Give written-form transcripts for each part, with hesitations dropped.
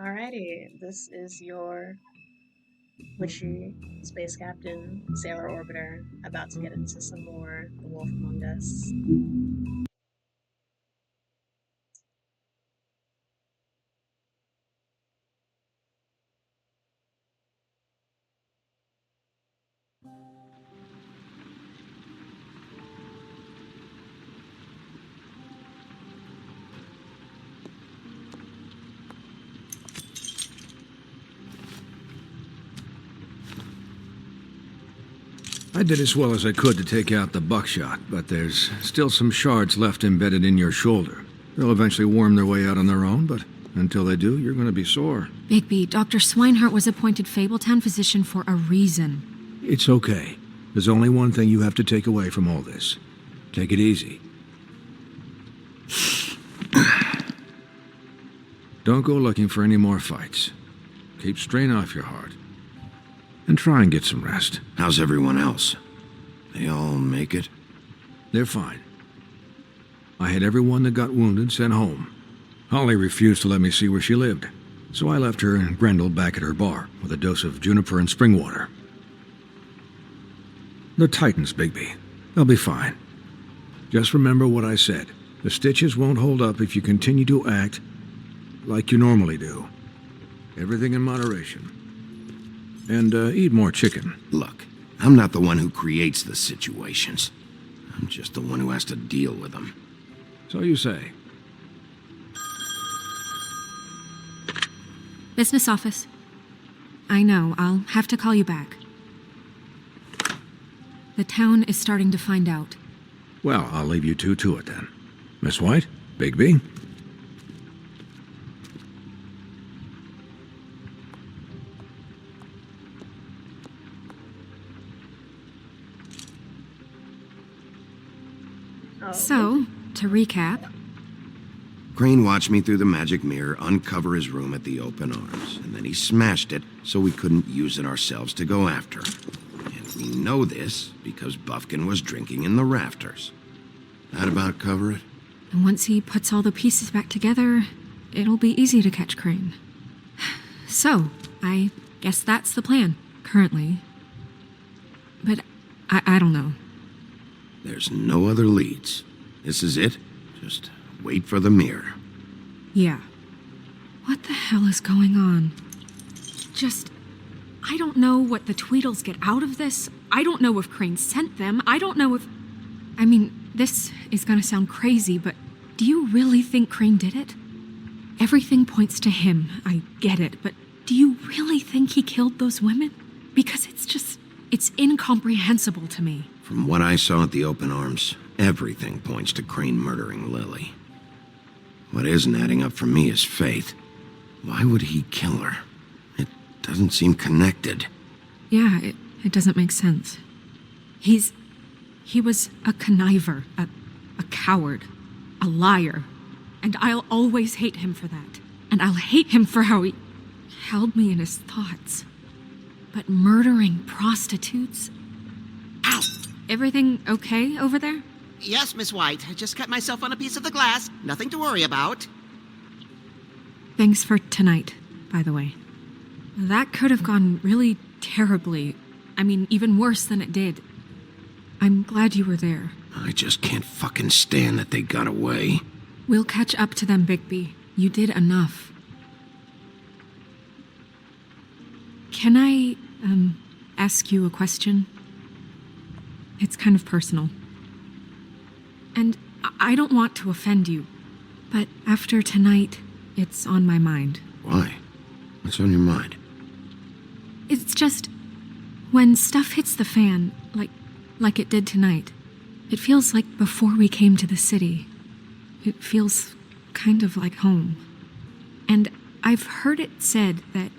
Alrighty, this is your witchy space captain, sailor orbiter, about to get into some more The Wolf Among Us. I did as well as I could to take out the buckshot, but there's still some shards left embedded in your shoulder. They'll eventually worm their way out on their own, but until they do, you're going to be sore. Bigby, Dr. Swinehart was appointed Fabletown physician for a reason. It's okay. There's only one thing you have to take away from all this. Take it easy. Don't go looking for any more fights. Keep strain off your heart. And try and get some rest. How's everyone else? They all make it? They're fine. I had everyone that got wounded sent home. Holly refused to let me see where she lived, so I left her and Grendel back at her bar with a dose of juniper and spring water. They're Titans, Bigby. They'll be fine. Just remember what I said. The stitches won't hold up if you continue to act like you normally do. Everything in moderation. And eat more chicken. Look, I'm not the one who creates the situations. I'm just the one who has to deal with them. So you say. Business office. I know, I'll have to call you back. The town is starting to find out. Well, I'll leave you two to it then. Miss White, Bigby. So, to recap... Crane watched me through the magic mirror uncover his room at the open arms, and then he smashed it so we couldn't use it ourselves to go after him. And we know this because Buffkin was drinking in the rafters. That about cover it? And once he puts all the pieces back together, it'll be easy to catch Crane. So, I guess that's the plan, currently. But I don't know. There's no other leads. This is it. Just wait for the mirror. Yeah. What the hell is going on? I don't know what the Tweedles get out of this. I don't know if Crane sent them. I don't know if... I mean, this is gonna sound crazy, but do you really think Crane did it? Everything points to him, I get it, but do you really think he killed those women? Because it's incomprehensible to me. From what I saw at the open arms, everything points to Crane murdering Lily. What isn't adding up for me is Faith. Why would he kill her? It doesn't seem connected. Yeah, it doesn't make sense. He was a conniver, a coward, a liar. And I'll always hate him for that. And I'll hate him for how he held me in his thoughts. But murdering prostitutes? Ow! Everything okay over there? Yes, Miss White. I just cut myself on a piece of the glass. Nothing to worry about. Thanks for tonight, by the way. That could have gone really terribly. I mean, even worse than it did. I'm glad you were there. I just can't fucking stand that they got away. We'll catch up to them, Bigby. You did enough. Can I, ask you a question? It's kind of personal. And I don't want to offend you, but after tonight, it's on my mind. Why? What's on your mind? It's just, when stuff hits the fan, like it did tonight, it feels like before we came to the city. It feels kind of like home. And I've heard it said that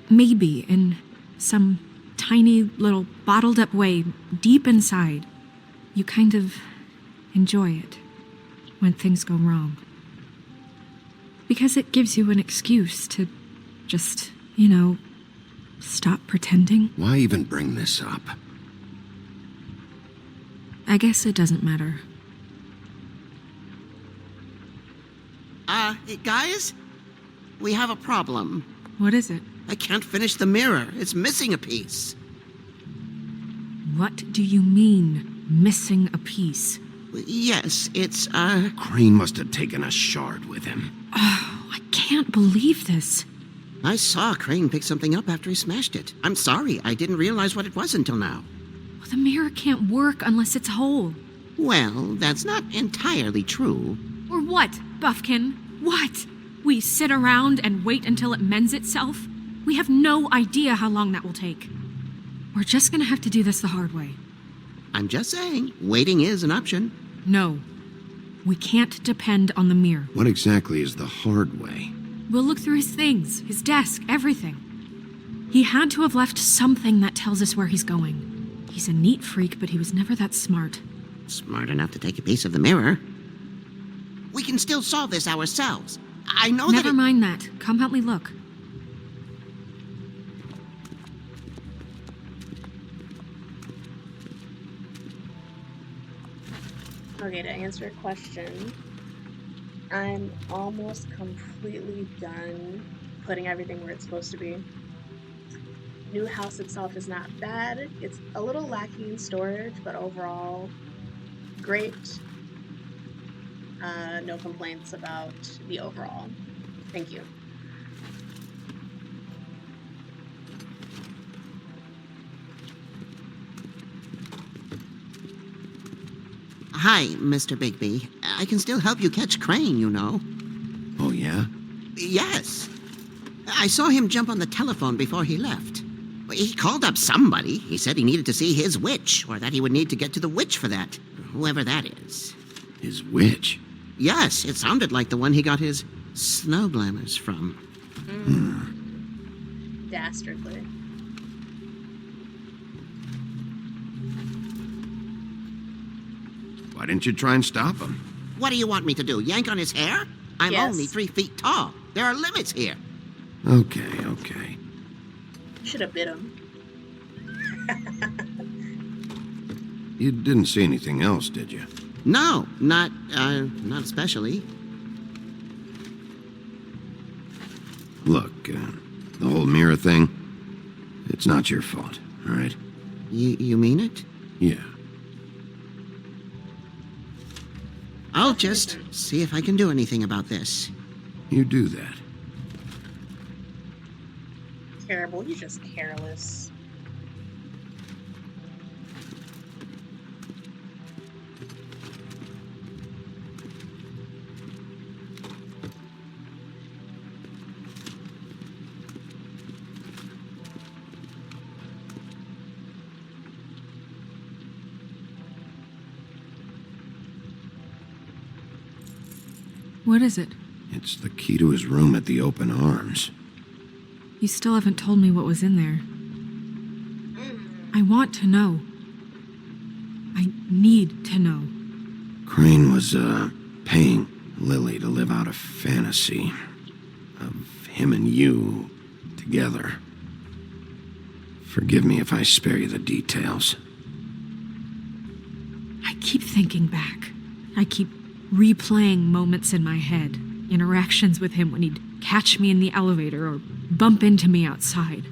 maybe in some tiny little bottled up way deep inside, you kind of enjoy it when things go wrong. Because it gives you an excuse to just, stop pretending. Why even bring this up? I guess it doesn't matter. Guys? We have a problem. What is it? I can't finish the mirror. It's missing a piece. What do you mean, missing a piece? Yes, it's, Crane must have taken a shard with him. Oh, I can't believe this. I saw Crane pick something up after he smashed it. I'm sorry, I didn't realize what it was until now. Well, the mirror can't work unless it's whole. Well, that's not entirely true. Or what, Buffkin? What? We sit around and wait until it mends itself? We have no idea how long that will take. We're just gonna have to do this the hard way. I'm just saying, waiting is an option. No. We can't depend on the mirror. What exactly is the hard way? We'll look through his things, his desk, everything. He had to have left something that tells us where he's going. He's a neat freak, but he was never that smart. Smart enough to take a piece of the mirror. We can still solve this ourselves. I know Never that mind that. Come help me look. Okay, to answer your question, I'm almost completely done putting everything where it's supposed to be. New house itself is not bad. It's a little lacking in storage, but overall, great. No complaints about the overall. Thank you. Hi, Mr. Bigby. I can still help you catch Crane, you know. Oh, yeah? Yes. I saw him jump on the telephone before he left. He called up somebody. He said he needed to see his witch, or that he would need to get to the witch for that. Whoever that is. His witch? Yes, it sounded like the one he got his snow glamours from. Dastardly. Why didn't you try and stop him? What do you want me to do, yank on his hair? I'm Yes. only 3 feet tall. There are limits here. Okay. Should have bit him. You didn't see anything else, did you? No, not especially. Look, the whole mirror thing, it's not your fault, all right? You mean it? Yeah. I'll just see if I can do anything about this. You do that. Terrible. You're just careless. What is it? It's the key to his room at the Open Arms. You still haven't told me what was in there. I want to know. I need to know. Crane was, paying Lily to live out a fantasy of him and you together. Forgive me if I spare you the details. I keep thinking back. I keep replaying moments in my head. Interactions with him when he'd catch me in the elevator or bump into me outside.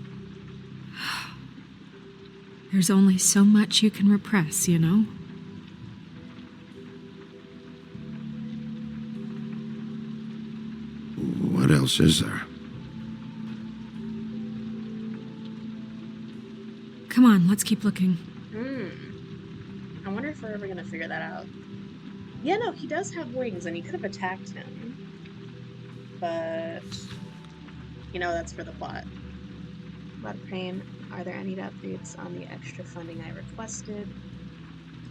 There's only so much you can repress, you know? What else is there? Come on, let's keep looking. I wonder if we're ever gonna figure that out. Yeah, no, he does have wings, and he could have attacked him. But, you know, that's for the plot. About Crane, are there any updates on the extra funding I requested?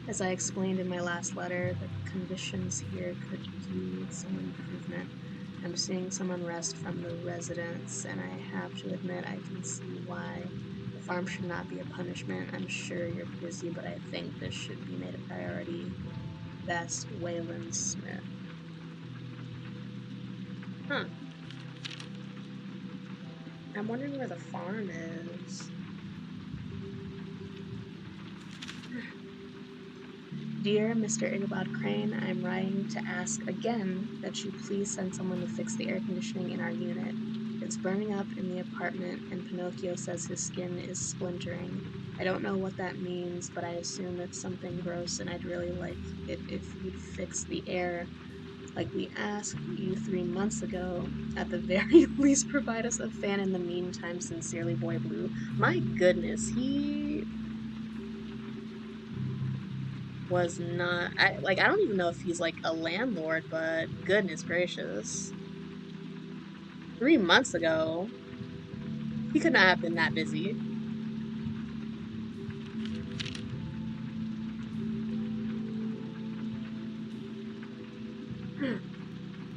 As I explained in my last letter, the conditions here could use some improvement. I'm seeing some unrest from the residents, and I have to admit I can see why the farm should not be a punishment. I'm sure you're busy, but I think this should be made a priority. Best, Waylon Smith. Huh. I'm wondering where the farm is. Dear Mr. Ichabod Crane, I'm writing to ask again that you please send someone to fix the air conditioning in our unit. It's burning up in the apartment, and Pinocchio says his skin is splintering. I don't know what that means, but I assume it's something gross, and I'd really like it if you'd fix the air like we asked you 3 months ago. At the very least, provide us a fan in the meantime. Sincerely, Boy Blue. My goodness, he was not. I don't even know if he's like a landlord, but goodness gracious. 3 months ago, he could not have been that busy.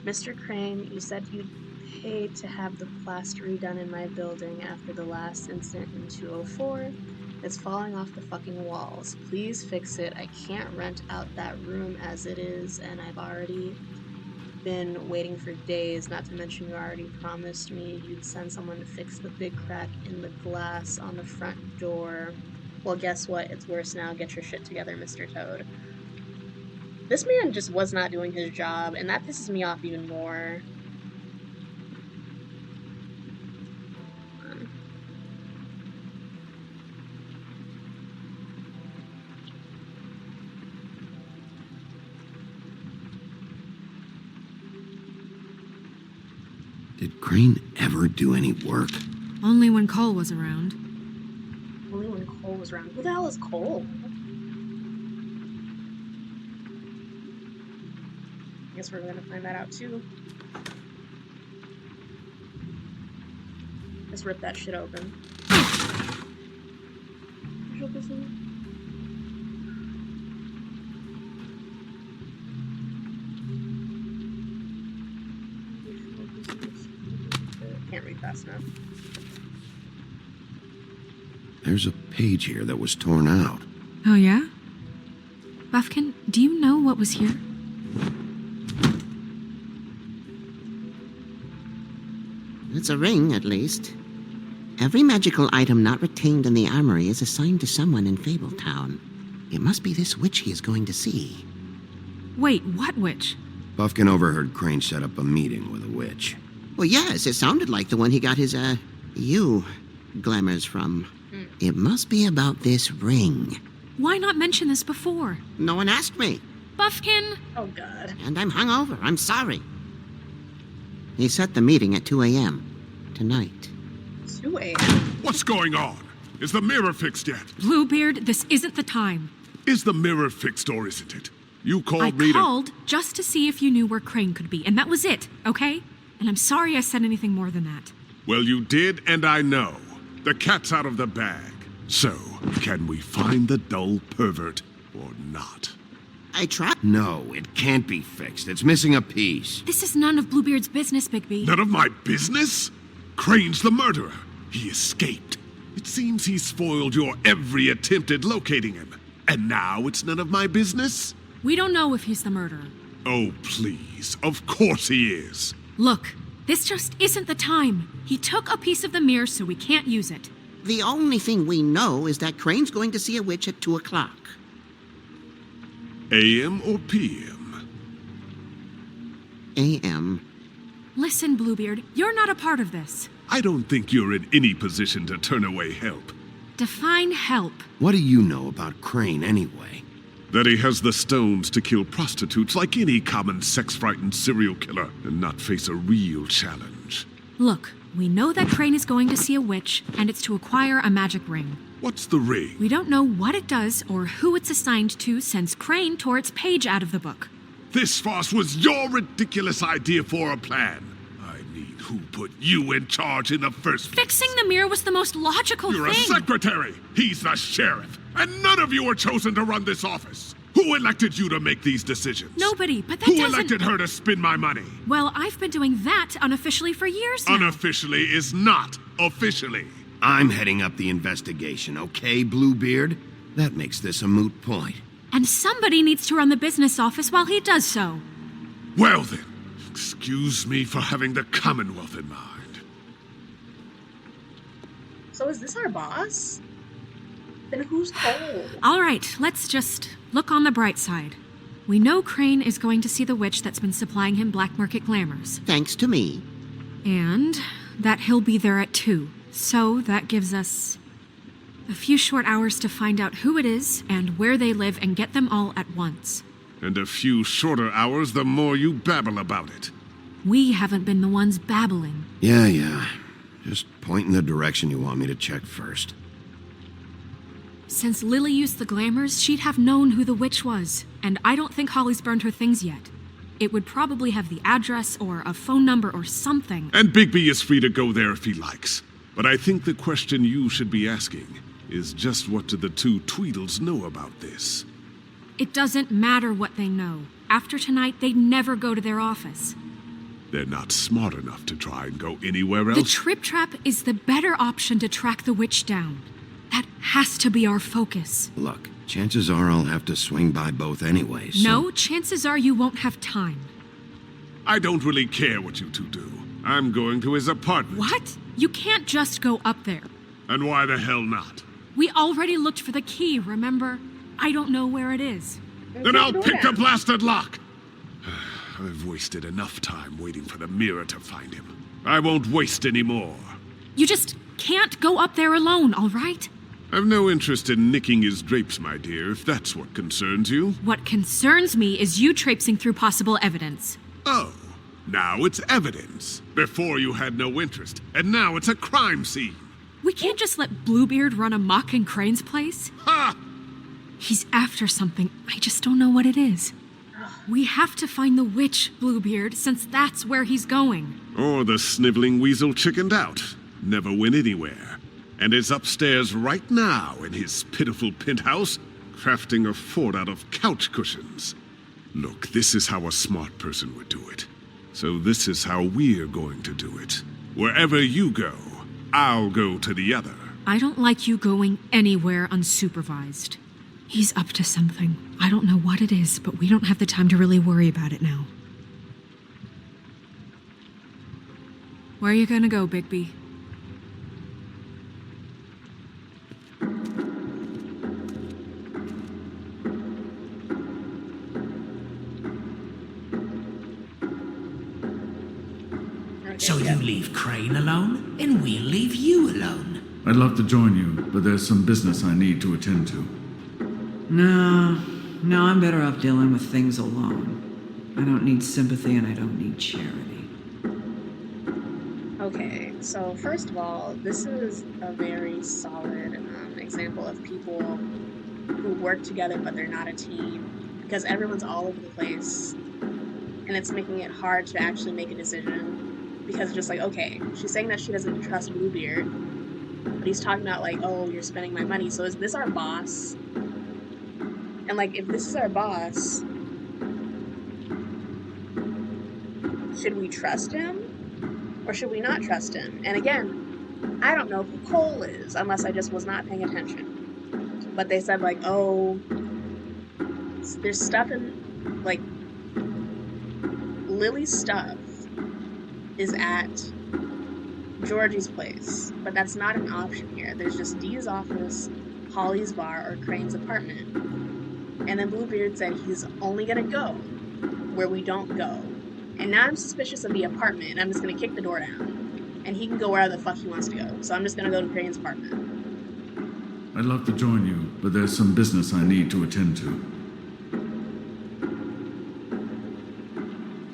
Mr. Crane, you said you'd pay to have the plaster redone in my building after the last incident in 204. It's falling off the fucking walls. Please fix it. I can't rent out that room as it is, and I've already been waiting for days, not to mention you already promised me you'd send someone to fix the big crack in the glass on the front door. Well, guess what? It's worse now. Get your shit together, Mr. Toad. This man just was not doing his job, and that pisses me off even more. Did Crane ever do any work? Only when Cole was around. Only when Cole was around. Who the hell is Cole? I guess we're gonna find that out too. Let's rip that shit open. Can't read fast enough. There's a page here that was torn out. Oh, yeah? Buffkin, do you know what was here? It's a ring, at least. Every magical item not retained in the armory is assigned to someone in Fabletown. It must be this witch he is going to see. Wait, what witch? Buffkin overheard Crane set up a meeting with a witch. Well, yes, it sounded like the one he got his, glamours from. It must be about this ring. Why not mention this before? No one asked me, Buffkin! Oh god. and I'm hungover. I'm sorry. He set the meeting at 2 a.m. tonight. 2 a.m. What's going on? Is the mirror fixed yet? Bluebeard, this isn't the time. Is the mirror fixed or isn't it? You I called me to... called just to see if you knew where Crane could be, and that was it, okay? And I'm sorry I said anything more than that. Well, you did, and I know. The cat's out of the bag. So, can we find the dull pervert or not? I tried. No, it can't be fixed. It's missing a piece. This is none of Bluebeard's business, Bigby. None of my business? Crane's the murderer. He escaped. It seems he spoiled your every attempt at locating him. And now it's none of my business? We don't know if he's the murderer. Oh, please. Of course he is. Look, this just isn't the time. He took a piece of the mirror, so we can't use it. The only thing we know is that Crane's going to see a witch at 2 o'clock. AM or PM? A.M. Listen, Bluebeard, you're not a part of this. I don't think you're in any position to turn away help. Define help. What do you know about Crane anyway? That he has the stones to kill prostitutes like any common sex-frightened serial killer and not face a real challenge. Look, we know that Crane is going to see a witch, and it's to acquire a magic ring. What's the ring? We don't know what it does or who it's assigned to since Crane tore its page out of the book. This farce was your ridiculous idea for a plan. I mean, who put you in charge in the first place? Fixing the mirror was the most logical You're thing. a secretary. He's the sheriff. And none of you were chosen to run this office. Who elected you to make these decisions? Nobody, but that Who doesn't... elected her to spend my money? Well, I've been doing that unofficially for years now. Unofficially is not officially. I'm heading up the investigation, okay, Bluebeard? That makes this a moot point. And somebody needs to run the business office while he does so. Well then, excuse me for having the Commonwealth in mind. So is this our boss? Then who's Cole? All right, let's just look on the bright side. We know Crane is going to see the witch that's been supplying him black market glamours. Thanks to me. And that he'll be there at 2. So that gives us a few short hours to find out who it is and where they live and get them all at once. And a few shorter hours the more you babble about it. We haven't been the ones babbling. Yeah. Just point in the direction you want me to check first. Since Lily used the glamours, she'd have known who the witch was, and I don't think Holly's burned her things yet. It would probably have the address or a phone number or something. And Bigby is free to go there if he likes. But I think the question you should be asking is just what do the two Tweedles know about this? It doesn't matter what they know. After tonight, they'd never go to their office. They're not smart enough to try and go anywhere else. The Trip Trap is the better option to track the witch down. That has to be our focus. Look, chances are I'll have to swing by both anyways. So... No, chances are you won't have time. I don't really care what you two do. I'm going to his apartment. What? You can't just go up there. And why the hell not? We already looked for the key, remember? I don't know where it is. Then I'll pick the blasted lock! I've wasted enough time waiting for the mirror to find him. I won't waste any more. You just can't go up there alone, all right? I've no interest in nicking his drapes, my dear, if that's what concerns you. What concerns me is you traipsing through possible evidence. Oh, now it's evidence. Before you had no interest, and now it's a crime scene. We can't just let Bluebeard run amok in Crane's place. Ha! He's after something. I just don't know what it is. We have to find the witch, Bluebeard, since that's where he's going. Or the sniveling weasel chickened out. Never went anywhere. And is upstairs right now in his pitiful penthouse, crafting a fort out of couch cushions. Look, this is how a smart person would do it. So this is how we're going to do it. Wherever you go, I'll go to the other. I don't like you going anywhere unsupervised. He's up to something. I don't know what it is, but we don't have the time to really worry about it now. Where are you gonna go, Bigby? So you leave Crane alone, and we'll leave you alone. I'd love to join you, but there's some business I need to attend to. No, I'm better off dealing with things alone. I don't need sympathy and I don't need charity. Okay, so first of all, this is a very solid example of people who work together but they're not a team, because everyone's all over the place, and it's making it hard to actually make a decision. Because just like, okay, she's saying that she doesn't trust Bluebeard, but he's talking about like, oh, you're spending my money, so is this our boss? And like, if this is our boss, should we trust him? Or should we not trust him? And again, I don't know who Cole is, unless I just was not paying attention. But they said like, oh, there's stuff in, like, Lily's stuff is at Georgie's place, but that's not an option here. There's just Dee's office, Holly's bar, or Crane's apartment. And then Bluebeard said he's only gonna go where we don't go. And now I'm suspicious of the apartment, and I'm just gonna kick the door down. And he can go wherever the fuck he wants to go. So I'm just gonna go to Crane's apartment. I'd love to join you, but there's some business I need to attend to.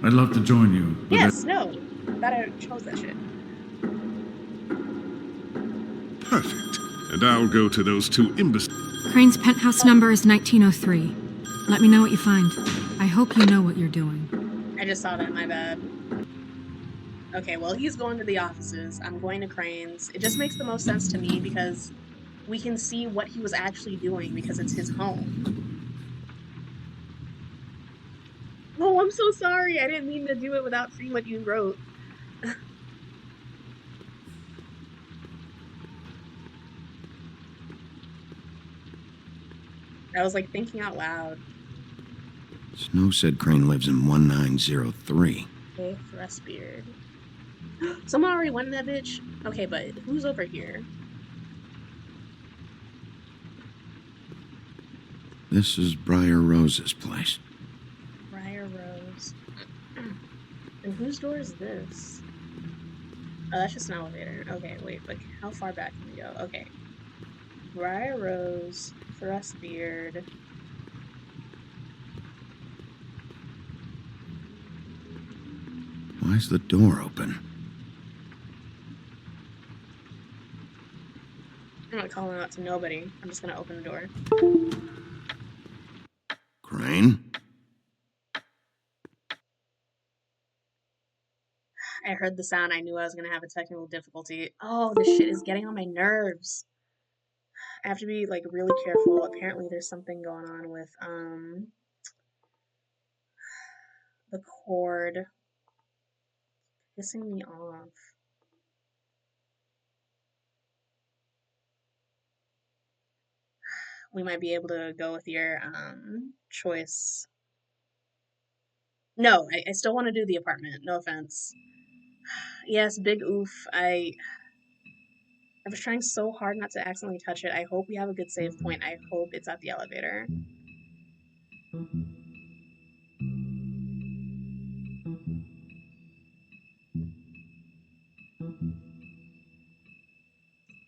I'd love to join you, but Yes, no. Thought I chose that shit. Perfect. And I'll go to those two imbeciles. Crane's penthouse number is 1903. Let me know what you find. I hope you know what you're doing. I just saw that, my bad. Okay, well, he's going to the offices. I'm going to Crane's. It just makes the most sense to me because we can see what he was actually doing because it's his home. Oh, I'm so sorry. I didn't mean to do it without seeing what you wrote. I was like thinking out loud. Snow said Crane lives in 1903. Okay, Thrustbeard. Someone already went in that bitch? Okay, but who's over here? This is Briar Rose's place. Briar Rose. And whose door is this? Oh, that's just an elevator. Okay, wait, but how far back can we go? Okay. Briar Rose, Thrust Beard. Why's the door open? I'm not calling out to nobody. I'm just gonna open the door. Crane? I heard the sound. I knew I was gonna have a technical difficulty. Oh, this shit is getting on my nerves. I have to be like really careful. Apparently, there's something going on with the cord pissing me off. We might be able to go with your choice. No, I still want to do the apartment. No offense. Yes, big oof. I was trying so hard not to accidentally touch it. I hope we have a good save point. I hope it's at the elevator.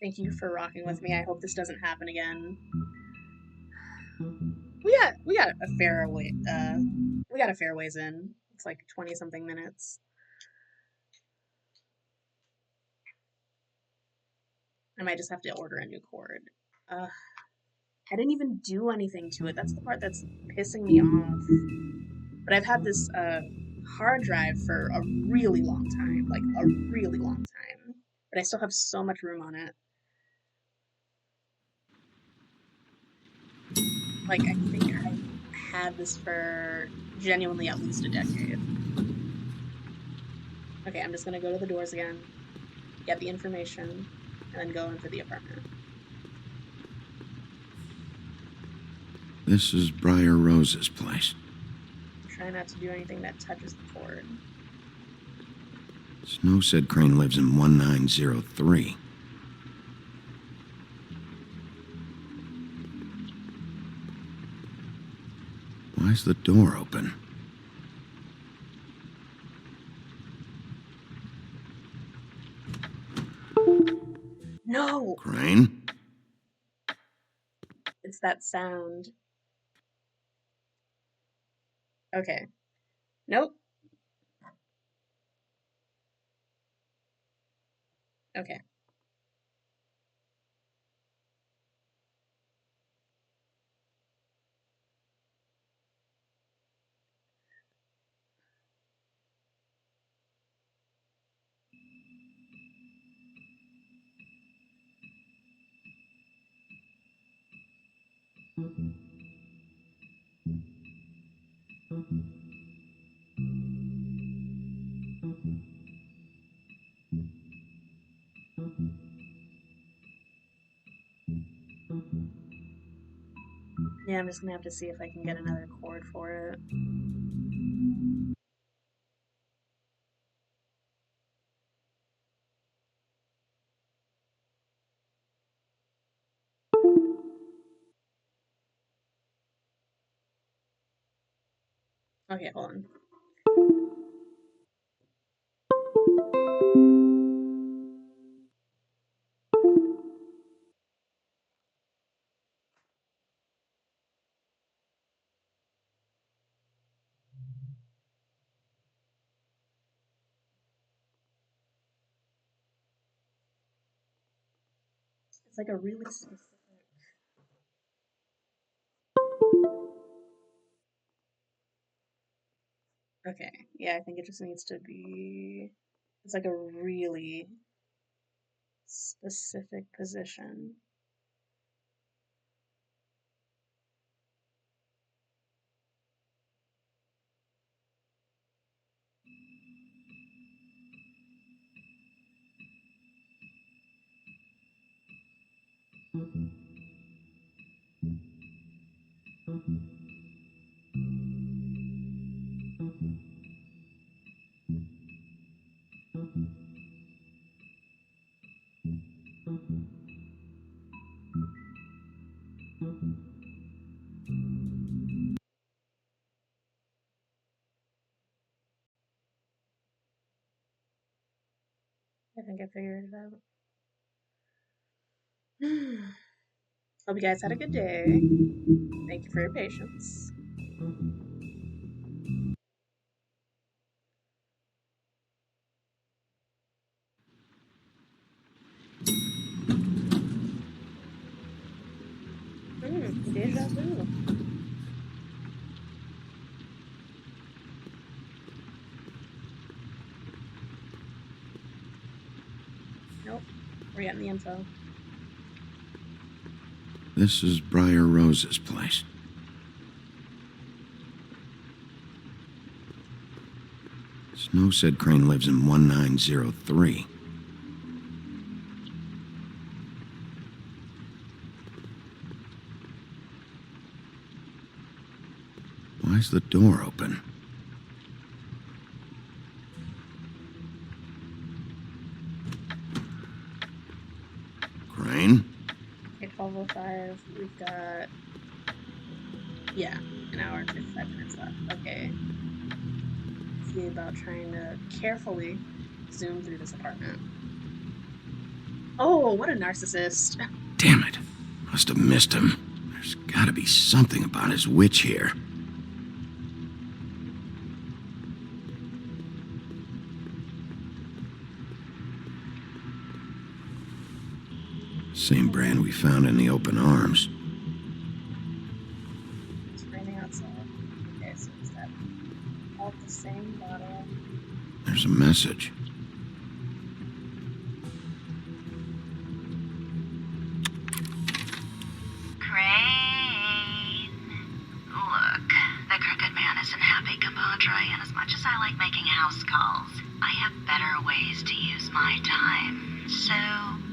Thank you for rocking with me. I hope this doesn't happen again. We got a fair way. We got a fair ways in. It's like 20 something minutes. I might just have to order a new cord. I didn't even do anything to it. That's the part that's pissing me off. But I've had this hard drive for a really long time, like a really long time. But I still have so much room on it. Like I think I had this for genuinely at least a decade. Okay, I'm just gonna go to the doors again, get the information, and then go into the apartment. This is Briar Rose's place. Try not to do anything that touches the cord. Snow said Crane lives in 1903. Why's the door open? No! Crane? It's that sound. Okay. Nope. Okay. Yeah, I'm just gonna have to see if I can get another cord for it. Okay, hold on. It's like a really specific. Okay, yeah, I think it just needs to be. It's like a really specific position. think I figured it out. Hope you guys had a good day. Thank you for your patience. Deja vu. Nope. We're getting the info. This is Briar Rose's place. Snow said Crane lives in 1903. Why's the door open? Crane? Okay, 12:05. We've got, yeah, an hour and 55 minutes left. Okay. See about trying to carefully zoom through this apartment. Oh, what a narcissist. Damn it. Must have missed him. There's gotta be something about his witch here. Same brand we found in the open arms. It's raining outside. Okay, so is that all the same bottle? There's a message. Crane. Look, the crooked man isn't happy, compadre, and as much as I like making house calls, I have better ways to use my time. So,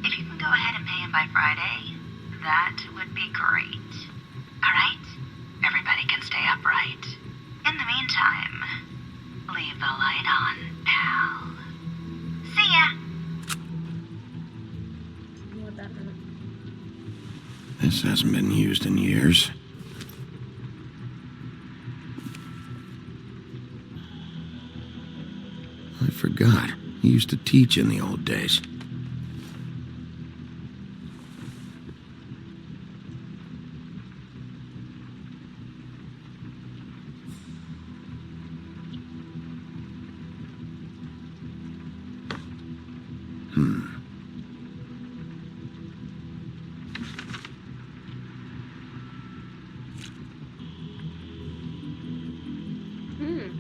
if you can go ahead and pay him by Friday, that would be great. Alright? Everybody can stay upright. In the meantime, leave the light on, pal. See ya! I don't know what that meant. This hasn't been used in years. I forgot. He used to teach in the old days.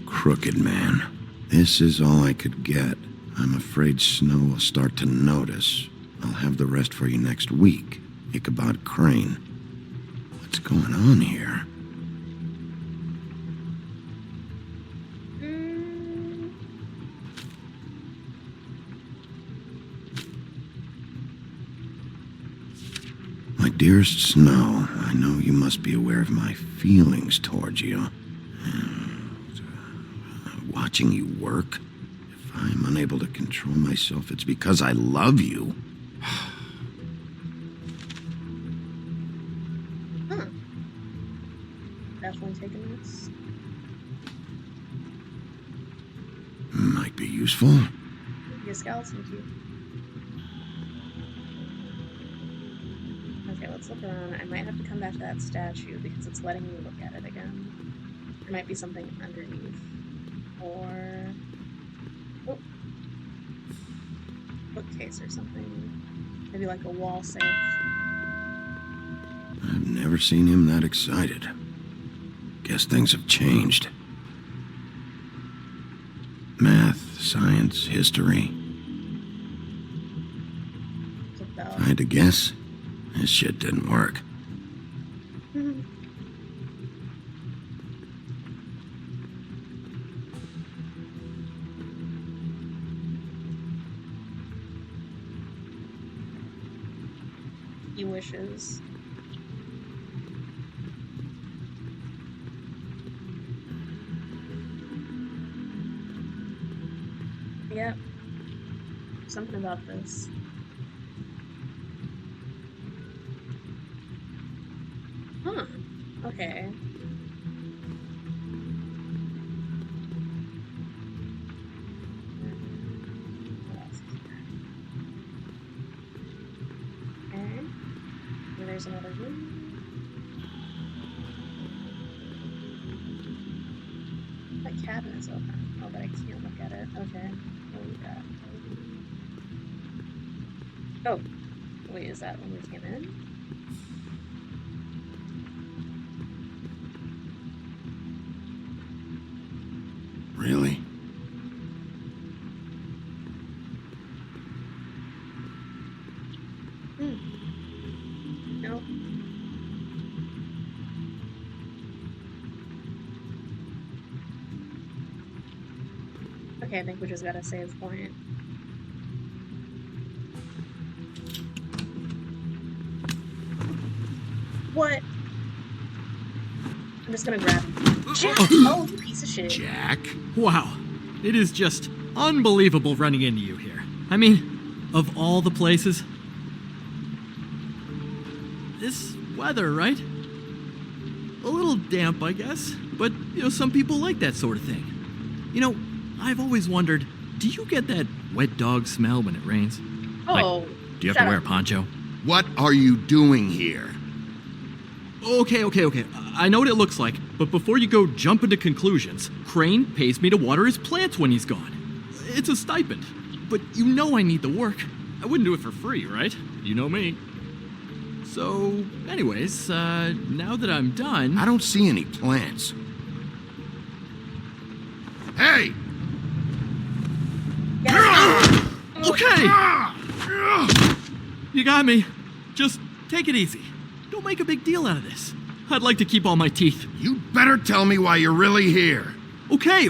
Crooked man. This is all I could get. I'm afraid Snow will start to notice. I'll have the rest for you next week. Ichabod Crane. What's going on here? My dearest Snow, I know you must be aware of my feelings towards you. Watching you work, if I'm unable to control myself, it's because I love you. Huh. Definitely taking notes. Might be useful. Be a skeleton cube. Okay, let's look around. I might have to come back to that statue because it's letting me look at it again. There might be something underneath. Or bookcase or something. Maybe like a wall safe. I've never seen him that excited. Guess things have changed. Math, science, history. If I had to guess, this shit didn't work. He wishes. Yep. Something about this. Huh. Okay. What else is there? there's another room. That cabin is open. Oh, but I can't look at it. Okay. What do we got? Oh. Wait, is that when we came in? Really? No. Okay, I think we just got a save point. What? I'm just gonna grab him. Jack! Oh, you piece of shit. Jack? Wow, it is just unbelievable running into you here. I mean, of all the places. This weather, right? A little damp, I guess, but, some people like that sort of thing. I've always wondered, do you get that wet dog smell when it rains? Oh, do you have to wear a poncho? What are you doing here? Okay. I know what it looks like, but before you go jump into conclusions, Crane pays me to water his plants when he's gone. It's a stipend, but I need the work. I wouldn't do it for free, right? You know me. So, anyways, now that I'm done... I don't see any plants. Hey! Okay! You got me. Just take it easy. Don't make a big deal out of this. I'd like to keep all my teeth. You better tell me why you're really here. Okay.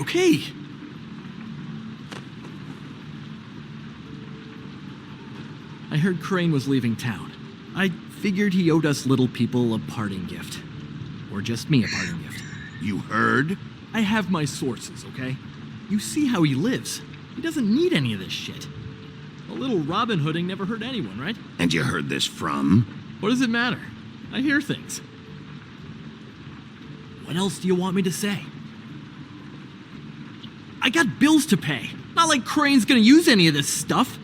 I heard Crane was leaving town. I figured he owed us little people a parting gift. Or just me a parting gift. You heard? I have my sources, okay? You see how he lives. He doesn't need any of this shit. A little Robin Hooding never hurt anyone, right? And you heard this from? What does it matter? I hear things. What else do you want me to say? I got bills to pay. Not like Crane's gonna use any of this stuff.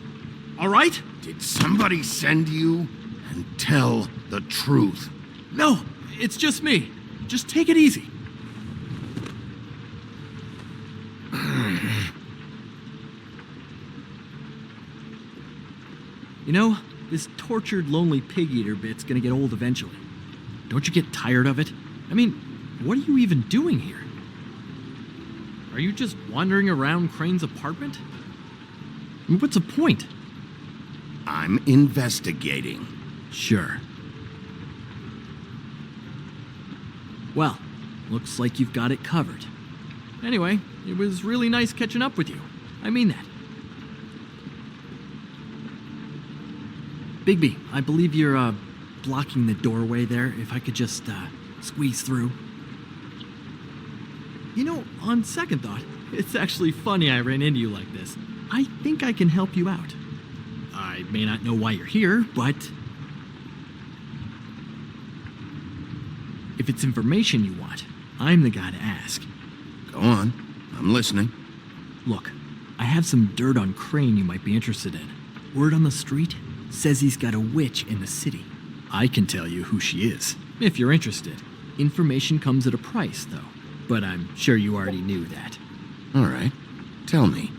All right? Did somebody send you? And tell the truth. No, it's just me. Just take it easy. This tortured, lonely pig-eater bit's gonna get old eventually. Don't you get tired of it? I mean, what are you even doing here? Are you just wandering around Crane's apartment? I mean, what's the point? I'm investigating. Sure. Well, looks like you've got it covered. Anyway, it was really nice catching up with you. I mean that. Bigby, I believe you're, blocking the doorway there. If I could just, squeeze through. On second thought, it's actually funny I ran into you like this. I think I can help you out. I may not know why you're here, but... if it's information you want, I'm the guy to ask. Go on. I'm listening. Look, I have some dirt on Crane you might be interested in. Word on the street says he's got a witch in the city. I can tell you who she is, if you're interested. Information comes at a price, though. But I'm sure you already knew that. All right. Tell me.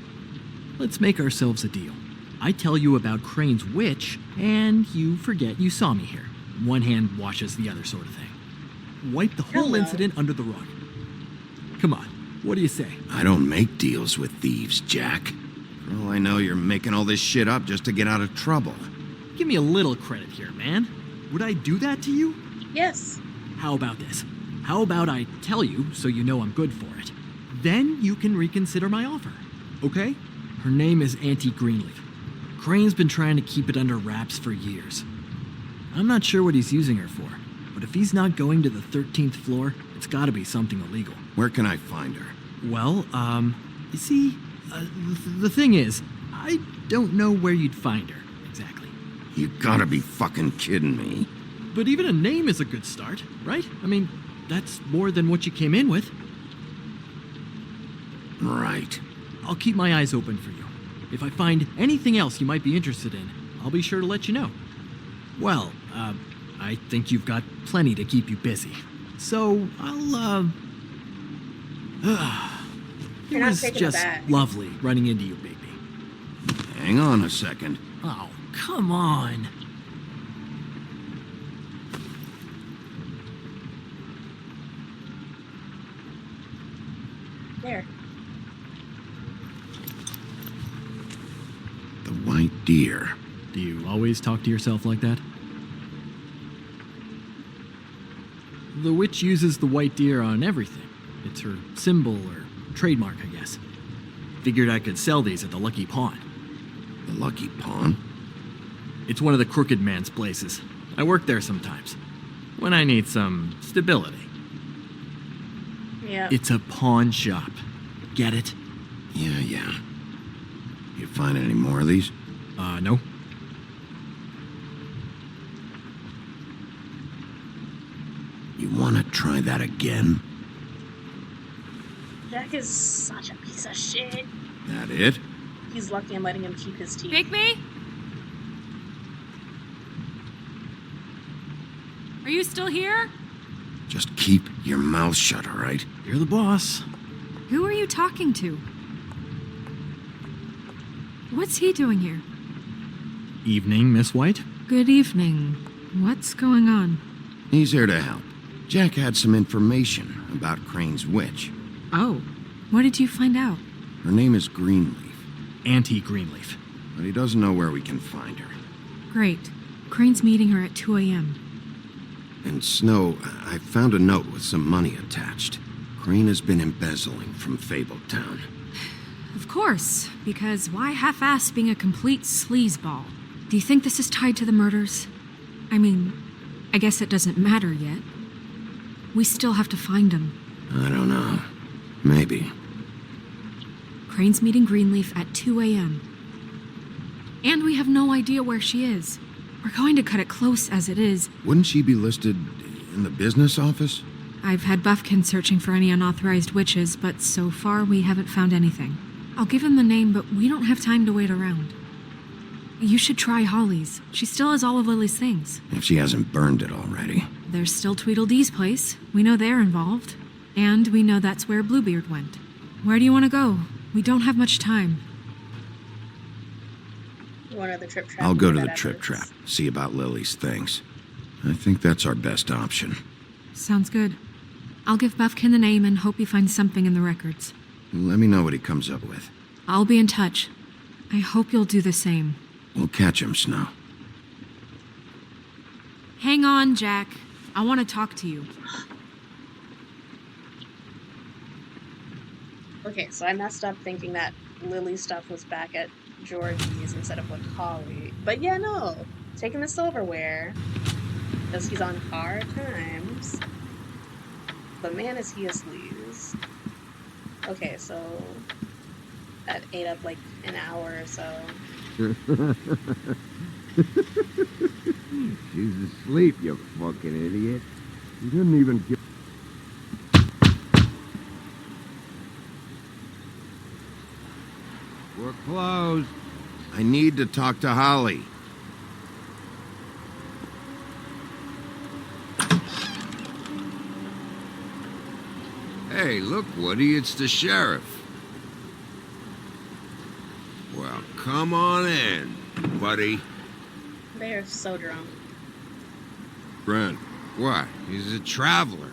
Let's make ourselves a deal. I tell you about Crane's witch, and you forget you saw me here. One hand washes the other sort of thing. Wipe the whole incident under the rug. Come on, what do you say? I don't make deals with thieves, Jack. For all I know, you're making all this shit up just to get out of trouble. Give me a little credit here, man. Would I do that to you? Yes. How about this? How about I tell you so you know I'm good for it? Then you can reconsider my offer, okay? Her name is Auntie Greenleaf. Crane's been trying to keep it under wraps for years. I'm not sure what he's using her for, but if he's not going to the 13th floor, it's gotta be something illegal. Where can I find her? Well, you see, the thing is, I don't know where you'd find her, exactly. You gotta be fucking kidding me. But even a name is a good start, right? I mean, that's more than what you came in with. Right. I'll keep my eyes open for you. If I find anything else you might be interested in, I'll be sure to let you know. Well, I think you've got plenty to keep you busy. So, I'll, It You're not was taking it just back. lovely running into you, baby. Hang on a second. Oh, come on. There. The white deer. Do you always talk to yourself like that? The witch uses the white deer on everything. It's her symbol or trademark, I guess. Figured I could sell these at the Lucky Pawn. The Lucky Pawn? It's one of the crooked man's places. I work there sometimes. When I need some stability. Yeah. It's a pawn shop. Get it? Yeah. You find any more of these? No. You want to try that again? Jack is such a piece of shit. That it? He's lucky I'm letting him keep his teeth. Bigby? Are you still here? Just keep your mouth shut, all right? You're the boss. Who are you talking to? What's he doing here? Evening, Miss White. Good evening. What's going on? He's here to help. Jack had some information about Crane's witch. Oh, what did you find out? Her name is Greenleaf, Auntie Greenleaf. but he doesn't know where we can find her. Great. Crane's meeting her at 2 a.m. And Snow, I found a note with some money attached. Crane has been embezzling from Fabletown. Of course, because why half-ass being a complete sleazeball? Do you think this is tied to the murders? I mean, I guess it doesn't matter yet. We still have to find him. I don't know. Maybe. Crane's meeting Greenleaf at 2 a.m. And we have no idea where she is. We're going to cut it close as it is. Wouldn't she be listed in the business office? I've had Buffkin searching for any unauthorized witches, but so far we haven't found anything. I'll give him the name, but we don't have time to wait around. You should try Holly's. She still has all of Lily's things. If she hasn't burned it already. There's still Tweedledee's place. We know they're involved. And we know that's where Bluebeard went. Where do you want to go? We don't have much time. One of the trip trap. I'll go to the trip trap, see about Lily's things. I think that's our best option. Sounds good. I'll give Buffkin the name and hope he finds something in the records. Let me know what he comes up with. I'll be in touch. I hope you'll do the same. We'll catch him, Snow. Hang on, Jack. I want to talk to you. Okay, so I messed up thinking that Lily's stuff was back at Georgie's instead of with Holly. But yeah, no. Taking the silverware. Because he's on hard times. But man, is he a sleaze. Okay, so that ate up like an hour or so. She's asleep, you fucking idiot. You didn't even give... We're closed. I need to talk to Holly. Hey, look, Woody, it's the sheriff. Well, come on in, buddy. They are so drunk. Brent. What? He's a traveler.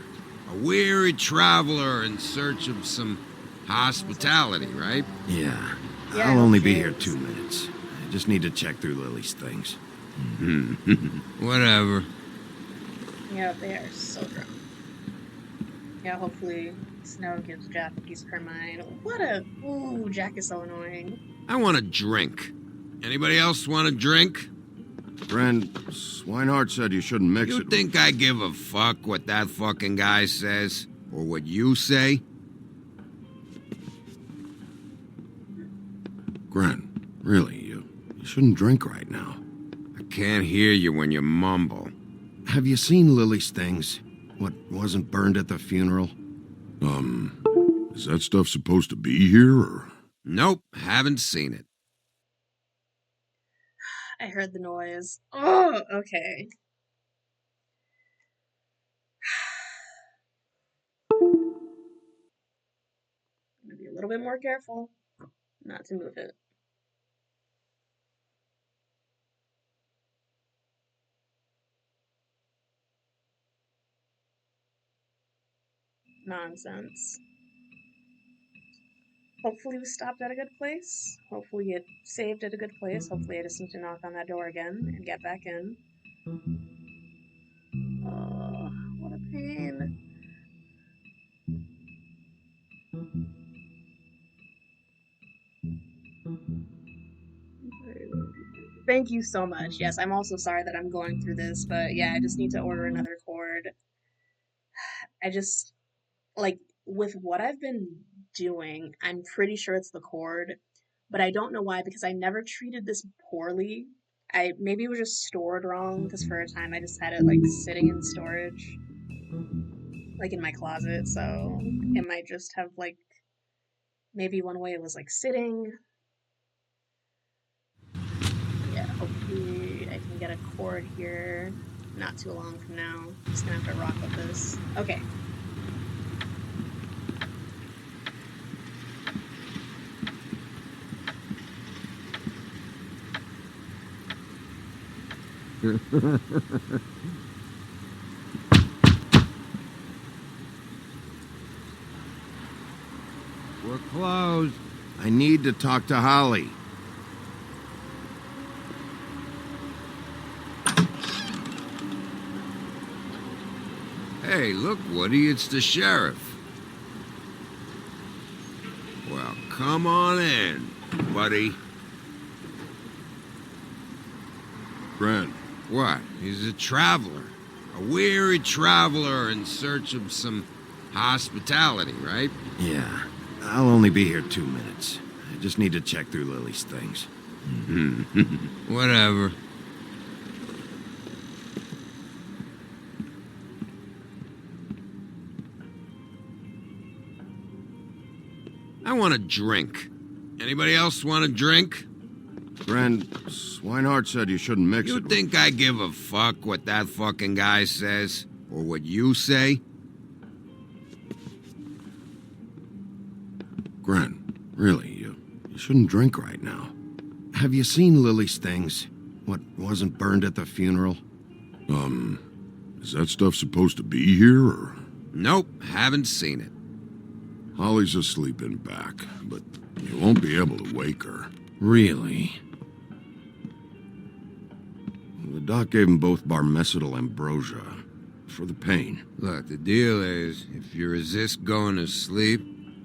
A weary traveler in search of some hospitality, right? Yeah. Yeah, I'll only be okay. here 2 minutes. I just need to check through Lily's things. Whatever. Yeah, they are so drunk. Yeah, hopefully Snow gives Jack a piece of her mind. What a... Ooh, Jack is so annoying. I want a drink. Anybody else want a drink? Brent, Swinehart said you shouldn't mix You it. think I give a fuck what that fucking guy says? Or what you say? Grant, really, you shouldn't drink right now. I can't hear you when you mumble. Have you seen Lily's things? What wasn't burned at the funeral? Is that stuff supposed to be here, or? Nope, haven't seen it. I heard the noise. Oh, okay. Be a little bit more careful not to move it. Nonsense. Hopefully we stopped at a good place. Hopefully it saved at a good place. Hopefully I just need to knock on that door again and get back in. Oh, what a pain. Thank you so much. Yes, I'm also sorry that I'm going through this, but yeah, I just need to order another cord. I just, like, with what I've been doing, I'm pretty sure it's the cord, but I don't know why because I never treated this poorly. Maybe it was just stored wrong because for a time I just had it like sitting in storage, like in my closet, so it might just have like maybe one way it was like sitting. Yeah, hopefully I can get a cord here not too long from now. I'm just gonna have to rock with this. Okay. We're closed. I need to talk to Holly. Hey, look, Woody, it's the sheriff. Well, come on in, buddy. Grant. What? He's a traveler. A weary traveler in search of some hospitality, right? Yeah. I'll only be here 2 minutes. I just need to check through Lily's things. Whatever. I want a drink. Anybody else want a drink? Grant, Swinehart said you shouldn't mix You it. think I give a fuck what that fucking guy says? Or what you say? Grant, really, you shouldn't drink right now. Have you seen Lily's things? What wasn't burned at the funeral? Is that stuff supposed to be here, or? Nope, haven't seen it. Holly's asleep in back, but you won't be able to wake her. Really? The doc gave them both barmecidal ambrosia for the pain. Look, the deal is, if you resist going to sleep,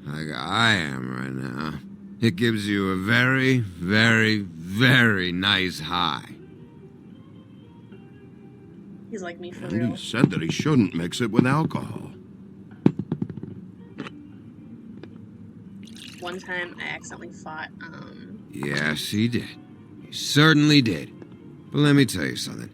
like I am right now, it gives you a very, very, very nice high. He's like me for And real. he said that he shouldn't mix it with alcohol. One time I accidentally fought, Yes, he did. He certainly did. But let me tell you something.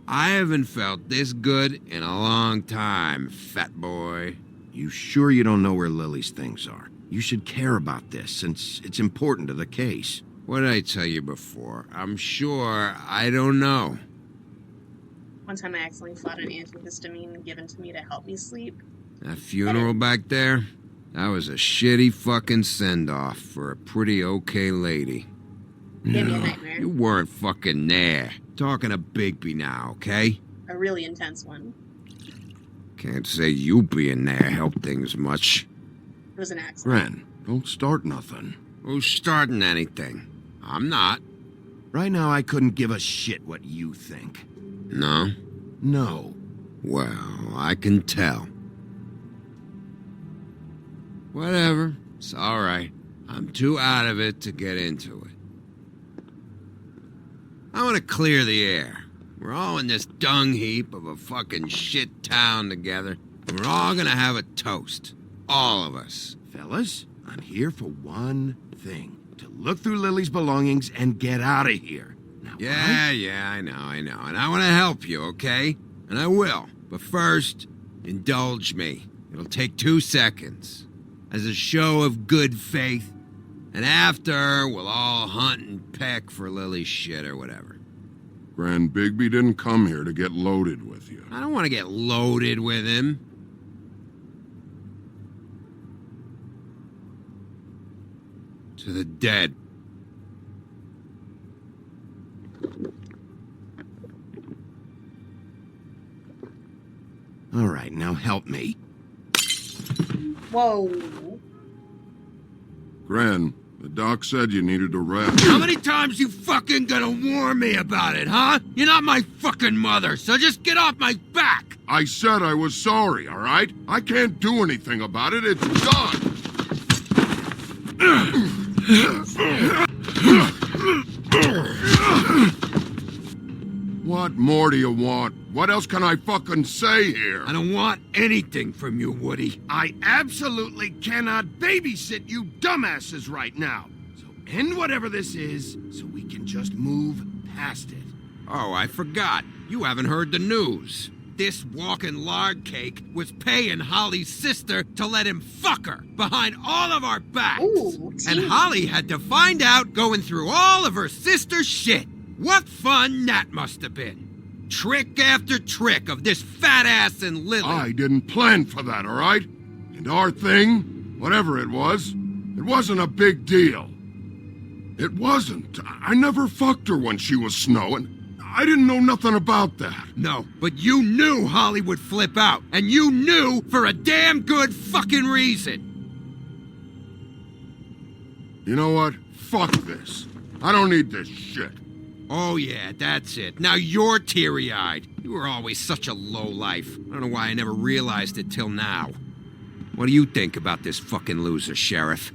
I haven't felt this good in a long time, fat boy. You sure you don't know where Lily's things are? You should care about this, since it's important to the case. What did I tell you before? I'm sure I don't know. one time I accidentally fought an antihistamine given to me to help me sleep. That funeral back there? That was a shitty fucking send-off for a pretty okay lady. Gave me a nightmare. You weren't fucking there. Talking to Bigby now, okay? A really intense one. Can't say you being there helped things much. It was an accident. Ren, don't start nothing. Who's starting anything? I'm not. Right now, I couldn't give a shit what you think. No? No. Well, I can tell. Whatever. It's all right. I'm too out of it to get into it. I want to clear the air. We're all in this dung heap of a fucking shit town together, and we're all gonna have a toast. All of us. Fellas, I'm here for one thing. To look through Lily's belongings and get out of here. Now, Yeah, I know. And I want to help you, okay? And I will. But first, indulge me. It'll take 2 seconds. As a show of good faith. And after, we'll all hunt and peck for Lily's shit or whatever. Grand Bigby didn't come here to get loaded with you. I don't want to get loaded with him. to the dead. All right, now help me. Whoa. Gran, the doc said you needed a rest. How many times you fucking gonna warn me about it, huh? You're not my fucking mother, so just get off my back! I said I was sorry, all right? I can't do anything about it. It's done. What more do you want? What else can I fucking say here? I don't want anything from you, Woody. I absolutely cannot babysit you dumbasses right now. So end whatever this is so we can just move past it. Oh, I forgot. You haven't heard the news. This walking lard cake was paying Holly's sister to let him fuck her behind all of our backs. Ooh, and Holly had to find out going through all of her sister's shit. What fun that must have been. Trick after trick of this fat ass and Lily. I didn't plan for that, all right? And our thing, whatever it wasn't a big deal. It wasn't. I never fucked her when she was snowing. I didn't know nothing about that. No, but you knew Holly would flip out. And you knew for a damn good fucking reason. You know what? Fuck this. I don't need this shit. Oh yeah, that's it. Now you're teary-eyed. You were always such a lowlife. I don't know why I never realized it till now. What do you think about this fucking loser, Sheriff?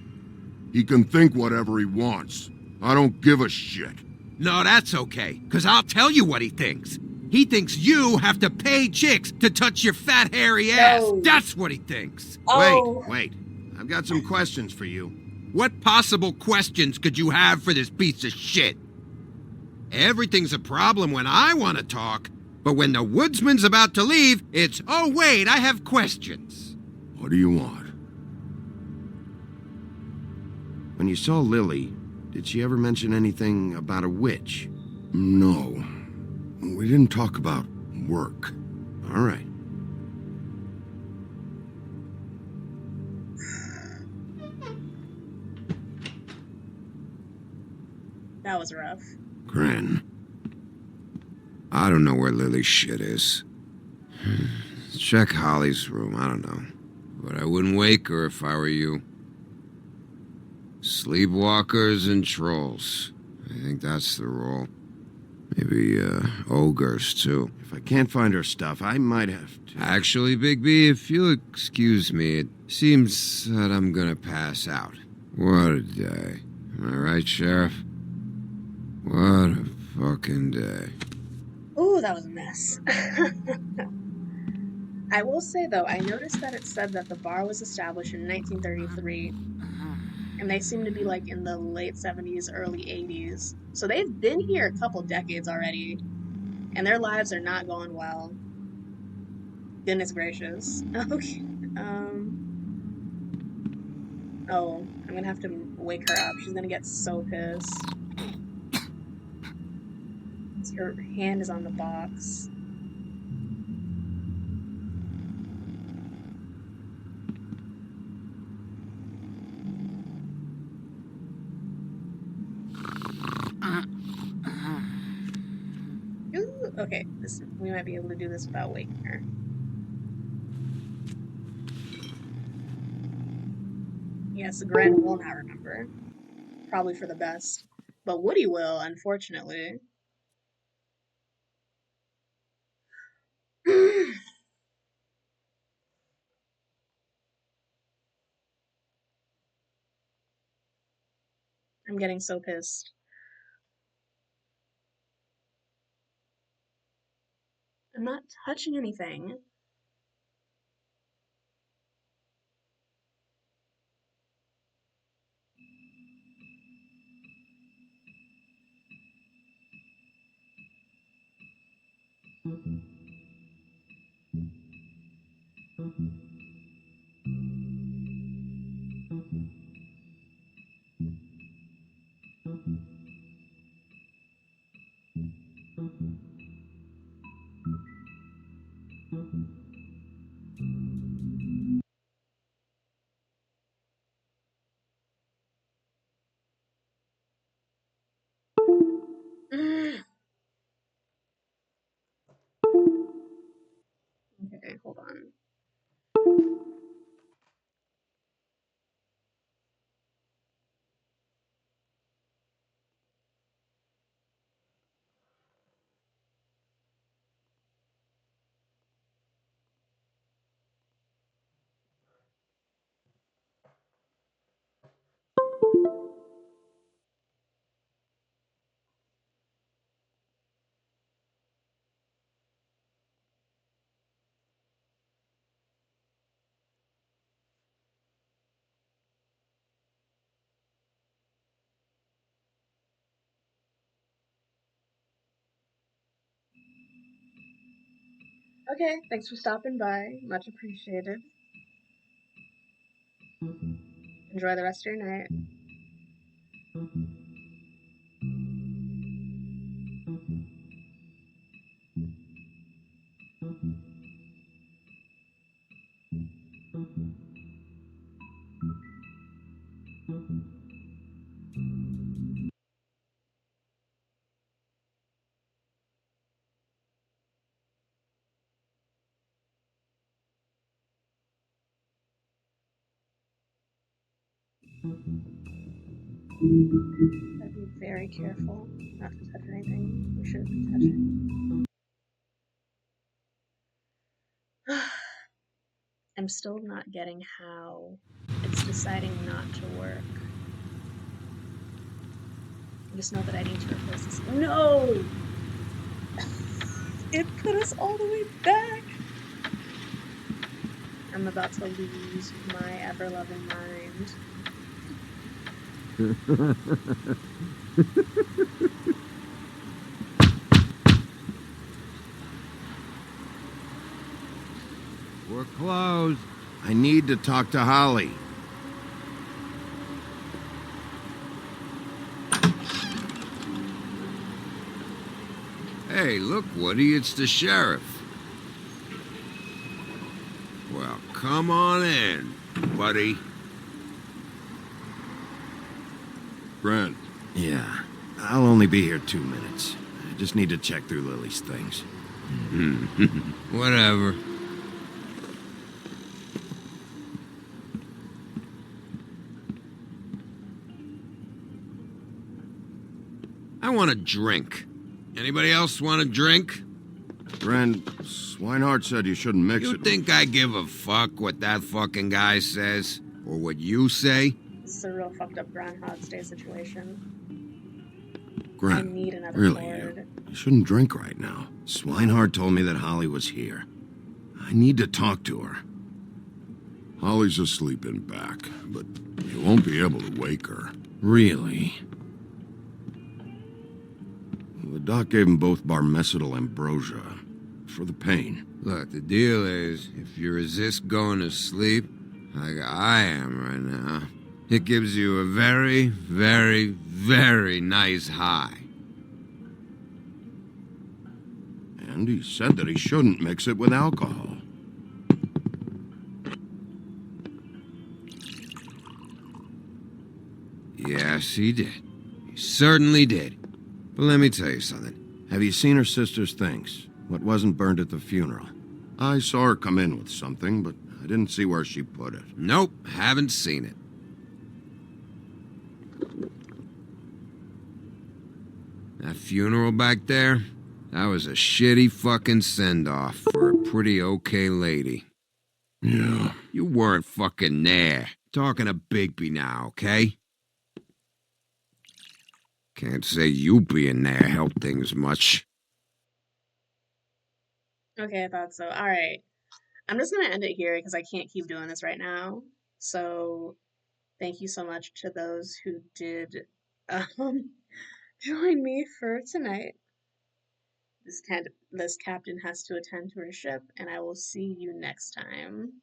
He can think whatever he wants. I don't give a shit. No, that's okay, because I'll tell you what he thinks. He thinks you have to pay chicks to touch your fat, hairy ass. No. That's what he thinks. Oh. Wait. I've got some questions for you. What possible questions could you have for this piece of shit? Everything's a problem when I want to talk, but when the woodsman's about to leave, it's, oh wait, I have questions. What do you want? When you saw Lily, did she ever mention anything about a witch? No. We didn't talk about work. All right. That was rough. Gran, I don't know where Lily's shit is. Check Holly's room, I don't know. But I wouldn't wake her if I were you. Sleepwalkers and trolls. I think that's the role. Maybe, ogres, too. If I can't find her stuff, I might have to... Actually, Big B, if you'll excuse me, it seems that I'm gonna pass out. What a day. Am I right, Sheriff? What a fucking day. Ooh, that was a mess. I will say, though, I noticed that it said that the bar was established in 1933, and they seem to be, like, in the late 70s, early 80s. So they've been here a couple decades already, and their lives are not going well. Goodness gracious. Okay. Oh, I'm gonna have to wake her up. She's gonna get so pissed. Her hand is on the box. Ooh, okay, we might be able to do this without waking her. Yes, Gren will not remember. Probably for the best. But Woody will, unfortunately. I'm getting so pissed. I'm not touching anything. hold on. Okay, thanks for stopping by. Much appreciated. Enjoy the rest of your night. Gotta be very careful not to touch anything we shouldn't be touching. I'm still not getting how it's deciding not to work. I just know that I need to replace this. No! It put us all the way back! I'm about to lose my ever-loving mind. We're closed. I need to talk to Holly. Hey, look, Woody, it's the sheriff. Well, come on in, buddy. Brent. Yeah, I'll only be here 2 minutes. I just need to check through Lily's things. Whatever. I want a drink. Anybody else want a drink? Brent, Swinehart said you shouldn't mix it. You think I give a fuck what that fucking guy says? Or what you say? This is a real fucked up Groundhog's Day situation. Grant, I need another really, cord. you shouldn't drink right now. Swinehart told me that Holly was here. I need to talk to her. Holly's asleep in back, but you won't be able to wake her. Really? The doc gave them both Barmecidal ambrosia for the pain. Look, the deal is, if you resist going to sleep, like I am right now, it gives you a very, very, very nice high. And he said that he shouldn't mix it with alcohol. Yes, he did. He certainly did. But let me tell you something. Have you seen her sister's things? What wasn't burned at the funeral? I saw her come in with something, but I didn't see where she put it. Nope, haven't seen it. That funeral back there, that was a shitty fucking send-off for a pretty okay lady. Yeah. You weren't fucking there. Talking to Bigby now, okay? Can't say you being there helped things much. Okay, I thought so. Alright. I'm just gonna end it here because I can't keep doing this right now. So, thank you so much to those who did join me for tonight. This captain has to attend to her ship, and I will see you next time.